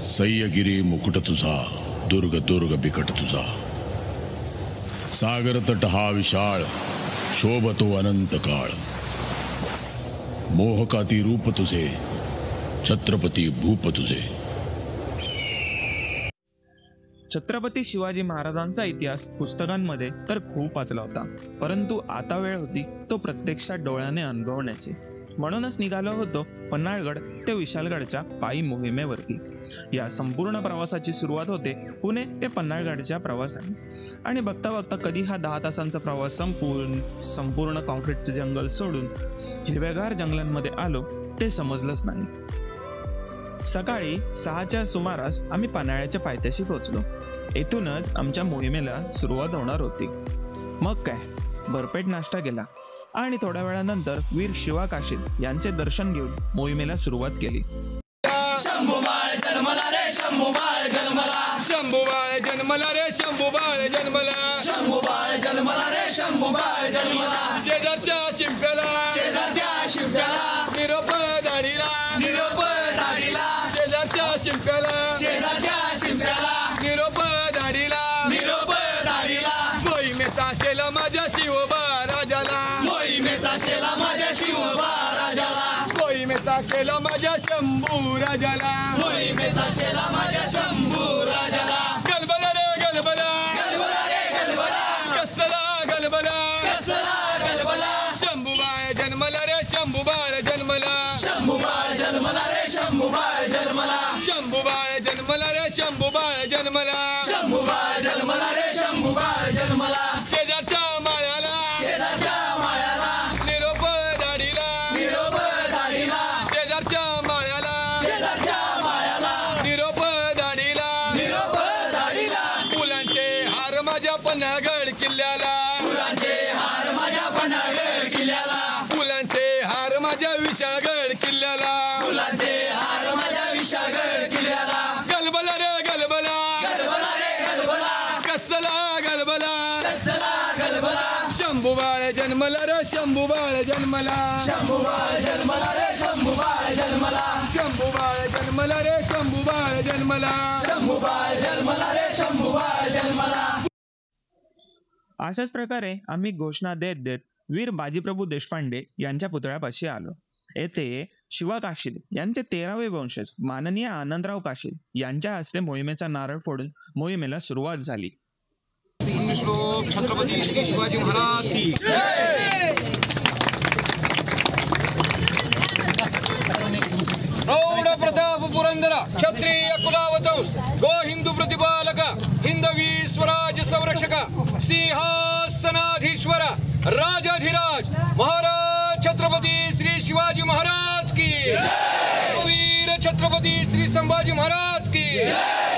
सह्यगिरी मुकुट तुझा, दुर्ग दुर्ग बिकट तुझा. सागर तट हा विशाळ, शोभतो अनंत काळ. मोहकाती रूप तुझे, छत्रपती भूप तुझे. छत्रपती शिवाजी महाराजांचा इतिहास पुस्तकांमध्ये तर खूप वाचला होता, परंतु आता वेळ होती तो प्रत्यक्षात डोळ्याने अनुभवण्याची. म्हणूनच निघालो होतो पन्हाळगड ते विशाळगडच्या पायी मोहिमेवरती. या संपूर्ण प्रवासाची सुरुवात होते पुणे ते पन्हाळगडच्या प्रवासाने. आणि बघता बघता कधी हा 10 तासांचा प्रवास संपूर्ण कॉन्क्रीटचे जंगल सोडून हिरव्यागार जंगलांमध्ये आलो ते समजलंच नाही. सकाळी 6च्या सुमारास आम्ही पन्हाळ्याच्या पायथ्याशी पोहोचलो. येथूनच आमच्या मोहिमेला सुरुवात होणार होती. मग काय, भरपेट नाश्ता केला आणि थोड्या वेळानंतर वीर शिवा काशीद यांचे दर्शन घेऊन मोहिमेला सुरुवात केली. शंभूबाळ जन्मला रे, शंभूबाळ जन्मला, शंभूबाळ जन्मला रे, शंभूबाळ जन्मला, शंभूबाळ जन्मला रे, शंभूबाळ जन्मला. शेजारच्या शिंप्याला, शेजारच्या शिंप्याला निरोप दाढीला, निरोप दाढीला, शेजारच्या शिंप्याला, शेजारच्या शिंप्याला निरोप दाढीला, निरोप दाढीला. मोहिमेचा शेला माझ्या शिवबा राजाला, मोहिमेचा शेला माझ्या शिवबा राजाला, मोहिमेचा शेला माझ्या शंभू राजाला, मोहिमेचा शेला माझ्या शंभू राजाला. गलबला रे गलबला, गलबला रे गलबला, कसला गलबला, कसला गलबला. शंभूबाळ जन्मला रे, शंभूबाळ जन्मला, शंभूबाळ जन्मला रे, शंभूबाळ जन्मला, शंभूबाळ जन्मला रे, शंभूबाळ जन्मला, शंभूबाळ जन्मला रे, शंभूबाळ जन्मला. शेजारच्या माळ्याला, शेजारच्या माळ्याला, निरोप दाढीला, निरोप दाढीला, शेजारच्या माळ्याला, शेजारच्या माळ्याला, निरोप दाढीला, निरोप दाढीला. फुलांचे हार माझ्या पन्हाळगड किल्ल्याला, फुलांचे हार माझ्या पन्हाळगड किल्ल्याला, फुलांचे हार माझ्या विशाळगड किल्ल्याला, फुलांचे हार माझ्या विशाळगड किल्ल्याला. गलबला रे गलबला, गलबला रे गलबला, कसला गलबला. कसला गलबला. शंभूबाळ जन्मला रे, शंभूबाळ जन्मला, शंभूबाळ जन्मला रे, शंभूबाळ जन्मला, शंभूबाळ जन्मला रे, शंभूबाळ जन्मला. शंभूबाळ जन्मला रे, शंभूबाळ जन्मला. अशाच प्रकारे आम्ही घोषणा देत देत वीर बाजीप्रभू देशपांडे यांच्या पुतळ्यापाशी आलो. येथे शिवा काशीद यांचे 13वे वंशज माननीय आनंदराव काशीद यांच्या हस्ते मोहिमेचा नारळ फोडून मोहिमेला सुरुवात झाली. श्लोक छत्रपती श्री शिवाजी महाराज की प्रौढ प्रताप पुरंदरा क्षत्रिय कुलावतंस गो हिंदू प्रतिपालक हिंदवी स्वराज्य संरक्षक सिंहासनाधीश्वर राजाधिराज महाराज छत्रपती श्री शिवाजी महाराज की, वीर छत्रपती श्री संभाजी महाराज की,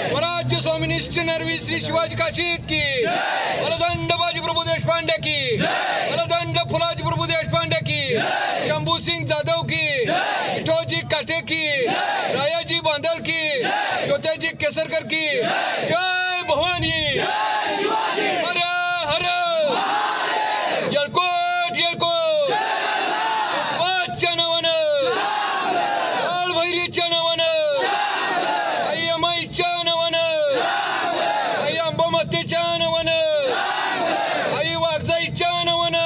स्वराज्य स्वामिनिष्ठ नरवी श्री शिवाजी काशीद की, बलदंड बाजीप्रभू देशपांडे की, बलदंड फुलाजी प्रभू देशपांडे की, शंभू सिंग जाधव की, विठोजी काटे की, रायाजी बांदल की, ज्योत्याजी केसरकर की. जय भवानी, हर हर येळकोट येळकोट. वाच्या नावानं, काळभैरीच्या नावानं, आई अमाईच्या नावानं, आई अंबामातेच्या नावानं, आई वाघजाईच्या नावानं.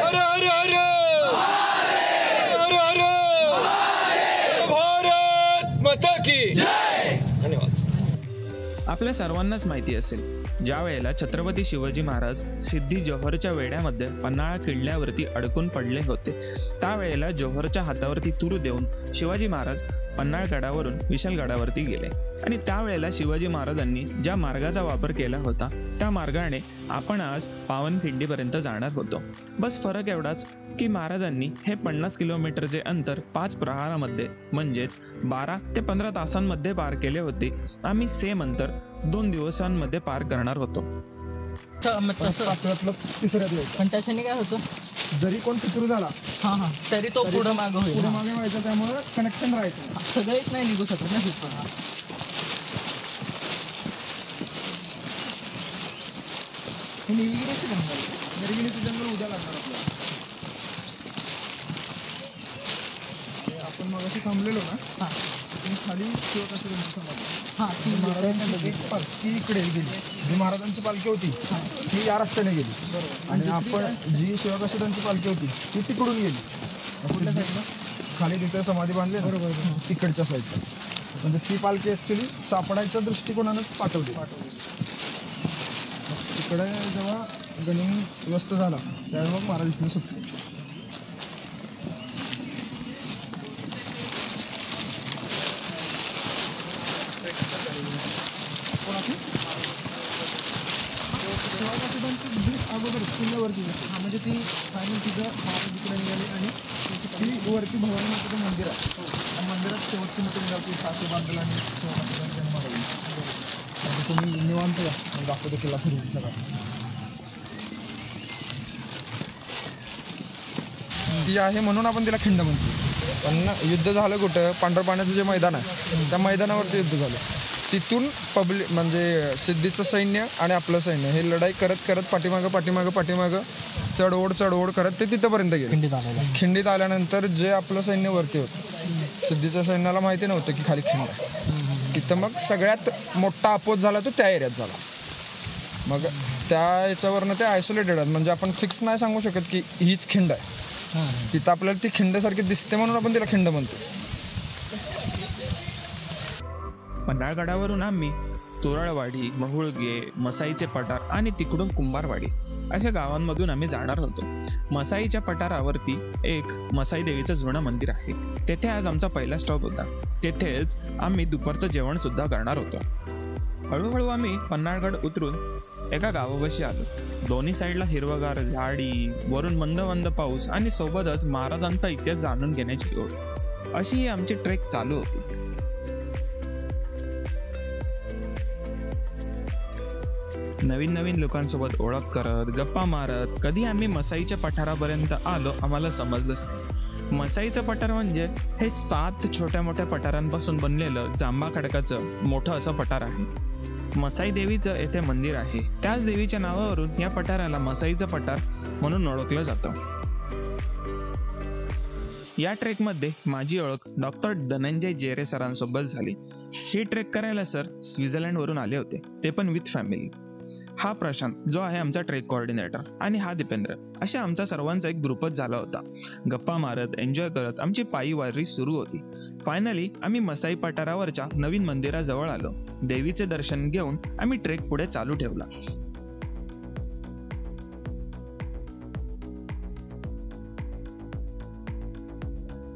हर हर हर हर हर भारत माता की. धन्यवाद. आपल्या सर्वांनाच माहिती असेल, ज्या वेळेला छत्रपती शिवाजी महाराज सिद्धी जोहरच्या वेढ्यामध्ये पन्हाळा किल्ल्यावरती अडकून पडले होते, त्यावेळेला जोहरच्या हातावरती तूर देऊन शिवाजी महाराज पन्हाळगडावरून विशाळगडावरती गेले. आणि त्यावेळेला शिवाजी महाराजांनी ज्या मार्गाचा वापर केला होता त्या मार्गाने आपण आज पावनखिंडीपर्यंत जाणार होतो. बस फरक एवढाच की महाराजांनी हे 50 किलोमीटरचे अंतर 5 प्रहारामध्ये म्हणजेच 12 ते 15 तासांमध्ये पार केले होते. आम्ही सेम अंतर 2 दिवसांमध्ये पार करणार होतो. तिसऱ्या दिवस पण त्याच्याने काय होतं, जरी कोण पितृ झाला तरी तो पुढे मागं होईल. पुढे मागे व्हायचं, त्यामुळे कनेक्शन राहायचं. सगळेच नाही निघू शकत ना तिथं. हे निलगिरीचं जंगल, निलगिरीचं जंगल उद्या लागणार आपल्याला. आपण मग अशी थांबलेलो ना, आणि खाली शिवकाशीरांची समाधी. हां ती महाराजांची एक पालखी इकडे गेली, जी महाराजांची पालखी होती ती या रस्त्याने गेली. बरोबर. आणि आपण जी शिवकाशीरांची पालखी होती ती तिकडून गेली. कुठल्या साईडला? खाली तिथे समाधी बांधली. बरोबर. तिकडच्या साईडला. म्हणजे ती पालखी ॲक्च्युली सापडायच्या दृष्टिकोनानंच पाठवली. तिकडे जेव्हा गनिमी व्यस्त झाला त्यावेळी मग महाराज इकडे सुटले. अगोदर किल्ल्यावरती म्हणजे ती फायनल तिथं महाराज इकडे निघाली आणि ती वरती भवानी मातेचं मंदिर आहे. त्या मंदिरात शेवटची मोठी निघाली सासू बांधला आणि जन्म झाला. तुम्ही निवांत या दाखवतो किल्ला फिरून सगळा. ती आहे म्हणून आपण तिला खिंड म्हणतो. पण युद्ध झालं कुठं? पांढरपाण्याचं जे मैदान आहे त्या मैदानावरती युद्ध झालं. तिथून पब्लिक म्हणजे सिद्धीचं सैन्य आणि आपलं सैन्य हे लढाई करत करत पाठीमागं चढओढ करत ते तिथंपर्यंत गेले. खिंडीत आल्यानंतर जे आपलं सैन्य वरती होतं, सिद्धीच्या सैन्याला माहिती नव्हतं की खाली खिंड आहे. तिथं मग सगळ्यात मोठा अपोज झाला तो त्या एरियात झाला. मग त्या याच्यावरनं ते आयसोलेटेड आहेत. म्हणजे आपण फिक्स नाही सांगू शकत की हीच खिंड आहे. तिथं आपल्याला ती खिंडसारखी दिसते म्हणून आपण तिला खिंड म्हणतो. पन्हाळगडावरून आम्ही तोरळवाडी, महुळगे, मसाईचे पठार आणि तिकडून कुंभारवाडी अशा गावांमधून आम्ही जाणार होतो. मसाईच्या पठारावरती एक मसाई देवीचं जुनं मंदिर आहे. तेथे आज आमचा पहिला स्टॉप होता. तेथेच आम्ही दुपारचं जेवण सुद्धा करणार होतो. हळूहळू आम्ही पन्हाळगड उतरून एका गावापाशी आलो. दोन्ही साईडला हिरवगार झाडी, वरून मंद मंद पाऊस आणि सोबतच महाराजांचा इतिहास जाणून घेण्याची ओढ. अशी ही आमची ट्रेक चालू होती. नवीन लोकांसोबत ओळख करत, गप्पा मारत कधी आम्ही मसाईच्या पठारापर्यंत आलो आम्हाला समजलंच नाही. मसाईचं पठार म्हणजे हे 7 छोट्या मोठ्या पठारांपासून बनलेलं जांभा खडकाचं मोठं असं पठार आहे. मसाई देवीचं येथे मंदिर आहे. त्याच देवीच्या नावावरून या पठाराला मसाईचं पठार म्हणून ओळखलं जातं. या ट्रेकमध्ये माझी ओळख डॉक्टर धनंजय जेरे सरांसोबत झाली. ही ट्रेक करायला सर स्वित्झर्लंडवरून आले होते, ते पण विथ फॅमिली. हा प्रशांत जो आहे आमचा ट्रेक कोऑर्डिनेटर आणि हा दीपेंद्र, अशा आमचा सर्वांचा एक ग्रुपच झाला होता. गप्पा मारत एन्जॉय करत आमची पायी वारी सुरू होती. फायनली आम्ही मसाई पठारावरच्या नवीन मंदिराजवळ आलो. देवीचे दर्शन घेऊन आम्ही ट्रेक पुढे चालू ठेवला.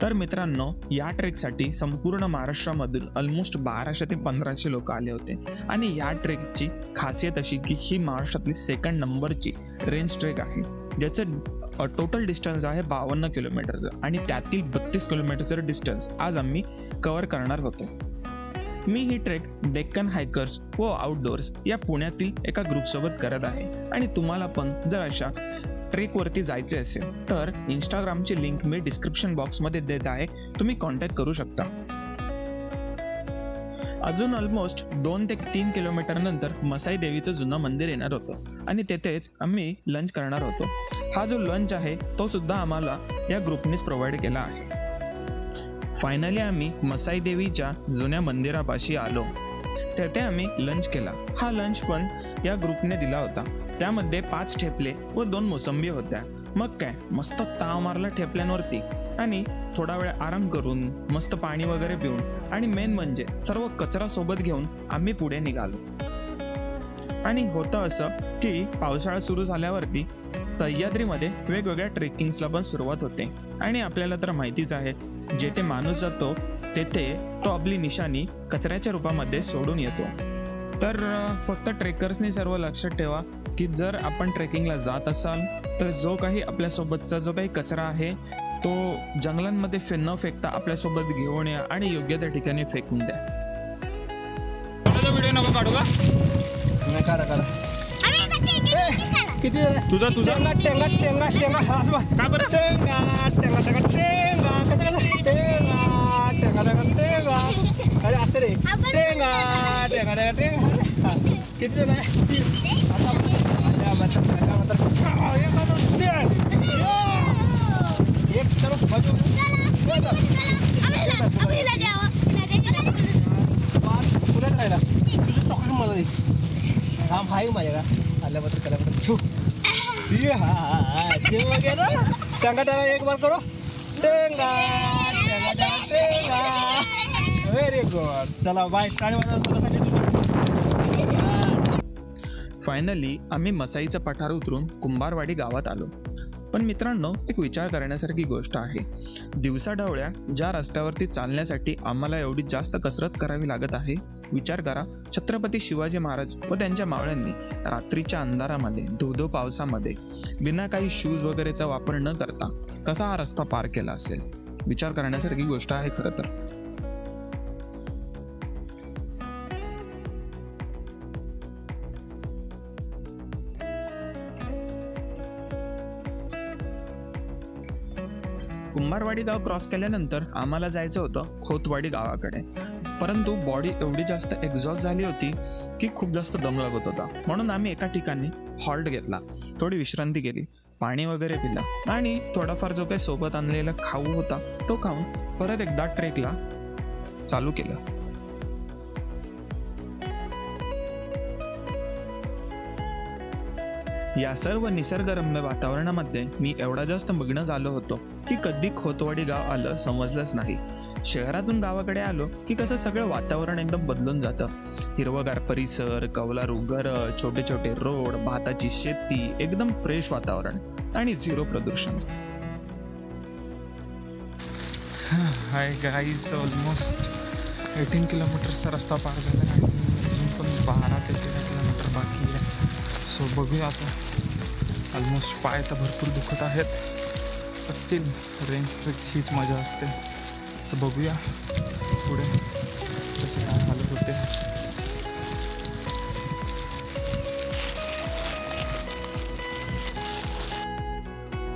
तर मित्रांनो, या ट्रेकसाठी संपूर्ण महाराष्ट्रामधून ऑलमोस्ट 1200 ते 1500 लोक आले होते. आणि या ट्रेकची खासियत अशी की ही महाराष्ट्रातली 2nd नंबरची रेंज ट्रेक आहे, ज्याचं टोटल डिस्टन्स आहे 52 किलोमीटरचं आणि त्यातील 32 किलोमीटरचं डिस्टन्स आज आम्ही कव्हर करणार होतो. मी ही ट्रेक डेक्कन हायकर्स व आउटडोअर्स या पुण्यातील एका ग्रुपसोबत करत आहे. आणि तुम्हाला पण जर अशा ट्रेकवरती जायचे असेल तर इंस्टाग्रामची लिंक मी डिस्क्रिप्शन बॉक्समध्ये देत आहे, तुम्ही कॉन्टॅक्ट करू शकता. अजून ऑलमोस्ट 2 ते 3 किलोमीटर नंतर मसाई देवीचं जुनं मंदिर येणार होतं आणि तेथेच आम्ही लंच करणार होतो. हा जो लंच आहे तो सुद्धा आम्हाला या ग्रुपनेच प्रोव्हाइड केला आहे. फायनली आम्ही मसाई देवीच्या जुन्या मंदिरापाशी आलो. तेथे आम्ही लंच केला. हा लंच पण या ग्रुपने दिला होता. त्यामध्ये 5 ठेपले व 2 मोसंबी होत्या. मग काय मस्त ताव मारला ठेपल्यांवरती आणि थोडा वेळ आराम करून मस्त पाणी वगैरे पिऊन आणि मेन म्हणजे सर्व कचरा सोबत घेऊन आम्ही पुढे निघालो. आणि होतं असं की पावसाळा सुरू झाल्यावरती सह्याद्रीमध्ये वेगवेगळ्या ट्रेकिंग्सला पण सुरुवात होते. आणि आपल्याला तर माहितीच आहे, जेथे माणूस जातो तेथे तो आपली निशाणी कचऱ्याच्या रूपामध्ये सोडून येतो. तर फक्त ट्रेकर्सनी सर्व लक्षात ठेवा की जर आपण ट्रेकिंगला जात असाल तर जो काही आपल्यासोबतचा जो काही कचरा आहे तो जंगलांमध्ये न फेकता आपल्यासोबत घेऊन या आणि योग्य त्या ठिकाणी फेकून द्या. व्हिडिओ नको काढू का? नाही काढा. किती तुझा टेंगा का बरं? अरे असं रे किती जण आहे? एक पुण्यात राहिला तुझं चॉकलेट मला दे हा भाई माझ्याकडे आल्याबद्दल त्याल्याबद्दल छू हा ते वगैरे टांगा टांगा एक बार करो टेंगा टेंगा टेंगा व्हेरी गुड चला बाय टाळी वाजवा फायनली आम्ही मसाईचं पठार उतरून कुंभारवाडी गावात आलो. पण मित्रांनो, एक विचार करण्यासारखी गोष्ट आहे. दिवसाढवळ्या ज्या रस्त्यावरती चालण्यासाठी आम्हाला एवढी जास्त कसरत करावी लागत आहे, विचार करा छत्रपती शिवाजी महाराज व त्यांच्या मावळ्यांनी रात्रीच्या अंधारामध्ये धो पावसामध्ये बिना काही शूज वगैरेचा वापर न करता कसा हा रस्ता पार केला असेल. विचार करण्यासारखी गोष्ट आहे खरं तर. कुंभारवाडी गाव क्रॉस केल्यानंतर आम्हाला जायचं होतं खोतवाडी गावाकडे. परंतु बॉडी एवढी जास्त एक्झॉस्ट झाली होती की खूप जास्त दम लागत होता. म्हणून आम्ही एका ठिकाणी हॉल्ट घेतला, थोडी विश्रांती केली, पाणी वगैरे पिलं आणि थोडाफार जो काही सोबत आणलेला खाऊ होता तो खाऊन परत एकदा ट्रेकला चालू केलं. या सर्व निसर्गरम्य वातावरणामध्ये मी एवढा जास्त मग्न झालो होतो की कधी खोतवाडी गाव आलं समजलंच नाही. शहरातून गावाकडे आलो की कसं सगळं वातावरण एकदम बदलून जातं. हिरवगार परिसर, कौलारू घरं, छोटे छोटे रोड, भाताची शेती, एकदम फ्रेश वातावरण आणि झिरो प्रदूषण. हाय गाईज, ऑलमोस्ट 18 किलोमीटरचा रस्ता पार झाला आणि अजून पण 12 ते 13 किलोमीटर बाकी आहे. सो बघूया आता. ऑलमोस्ट पाय तर भरपूर दुखत आहेत, असतील रेंज ट्रेक हीच मजा असते. तर बघूया पुढे कसं काय हालत होते.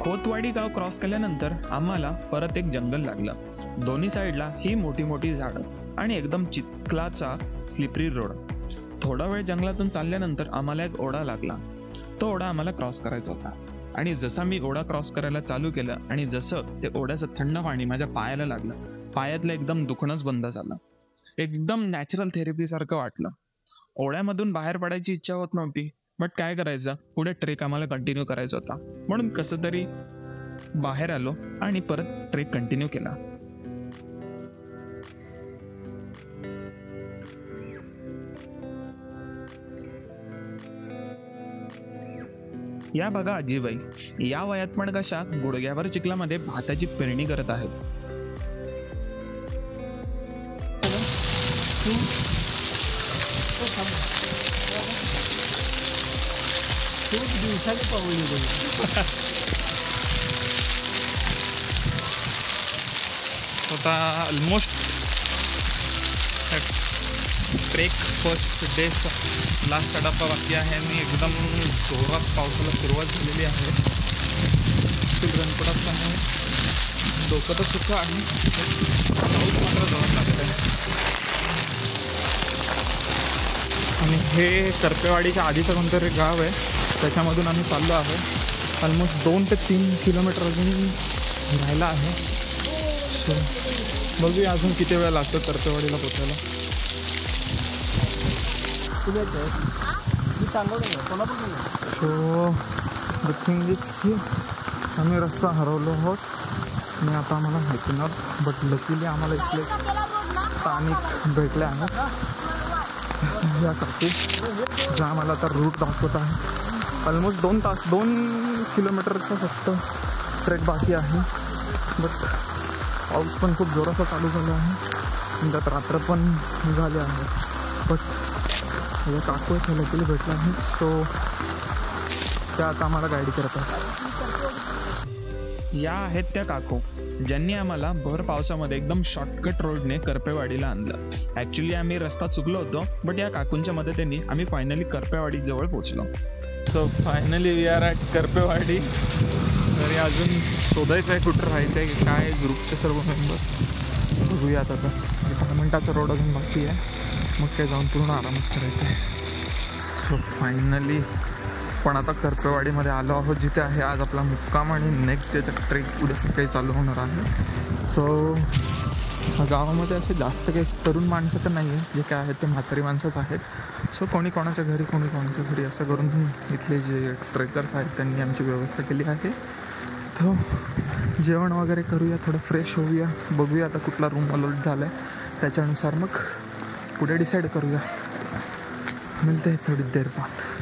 खोतवाडी गाव क्रॉस केल्यानंतर आम्हाला परत एक जंगल लागलं. दोन्ही साईडला ही मोठी मोठी झाडं आणि एकदम चिखलाचा स्लिपरी रोड. थोडा वेळ जंगलातून चालल्यानंतर आम्हाला एक ओढा लागला. तो ओढा आम्हाला क्रॉस करायचा होता आणि जसा मी ओढा क्रॉस करायला चालू केलं आणि जसं ते ओढ्याचं थंड पाणी माझ्या पायाला लागलं, पायातलं एकदम दुखणंच बंद झालं. एकदम नॅचरल थेरपी सारखं वाटलं. ओढ्यामधून बाहेर पडायची इच्छा होत नव्हती, बट काय करायचं, पुढे ट्रेक आम्हाला कंटिन्यू करायचा होता. म्हणून कसं तरी बाहेर आलो आणि परत ट्रेक कंटिन्यू केला. या बघा आजीबाई, या वयात पण कशा गुडघ्यावर चिखलामध्ये भाताची पेरणी करत आहेत. खूप दिवसांनी पावली आता ऑलमोस्ट ट्रेक फर्स्ट डेचा लास्ट टप्पा बाकी आहे आणि एकदम जोरात पावसाला सुरुवात झालेली आहे. रणपट असल्यामुळे डोकं तर सुखं आहे, पाऊस मात्र जोरात लागत आहे. आणि हे करपेवाडीच्या आधीचं कोणतरी गाव आहे, त्याच्यामधून आम्ही चाललो आहे. ऑलमोस्ट 2 ते 3 किलोमीटर अजून राहिला आहे. सो बघूया अजून किती वेळ लागतो करपेवाडीला पोचायला. मी सांगतो सो द थिंग इज की आम्ही रस्ता हरवलो आहोत आणि आता आम्हाला माहिती नाही, बट लकीली आम्हाला इथले स्थानिक भेटले आहेत. या काकू ज्या आम्हाला आता रूट दाखवत आहे. ऑलमोस्ट 2 किलोमीटरचा फक्त ट्रेक बाकी आहे. बट पाऊस पण खूप जोराचा चालू झाला आहे आणि त्यात रात्र पण निघाले आहे. बट या काकू एक लकीली भेटला आहे, सो त्या आता आम्हाला गाईड करत आहेत. या आहेत त्या काकू ज्यांनी आम्हाला भर पावसामध्ये एकदम शॉर्टकट रोडने करपेवाडीला आणलं. ॲक्च्युली आम्ही रस्ता चुकलो होतो, बट या काकूंच्या मदतीने आम्ही फायनली करपेवाडी जवळ पोहोचलो. So finally we are at Karpewadi. तरी अजून शोधायचं आहे कुठं राहायचं आहे की काय. ग्रुपचे सर्व मेंबर्स बघूयात. आता 10 मिनटाचा रोड अजून बाकी आहे, मग काय जाऊन पूर्ण आरामच करायचं आहे. सो फायनली पण आता करपेवाडीमध्ये आलो आहोत, जिथे आहे आज आपला मुक्काम आणि नेक्स्ट डेचा ट्रेक उद्या सकाळी चालू होणार आहे. सो गावामध्ये असे जास्त काही तरुण माणसं तर नाही आहे, जे काय आहेत ते म्हातारी माणसंच आहेत. सो कोणी कोणाच्या घरी असं करून इथले जे ट्रेकर्स आहेत त्यांनी आमची व्यवस्था केली आहे. तो जेवण वगैरे करूया, थोडं फ्रेश होऊया, बघूया आता कुठला रूम अलॉट झाला आहे, त्याच्यानुसार मग पुढे डिसाईड करूया. मिळते थोडी देर बाद.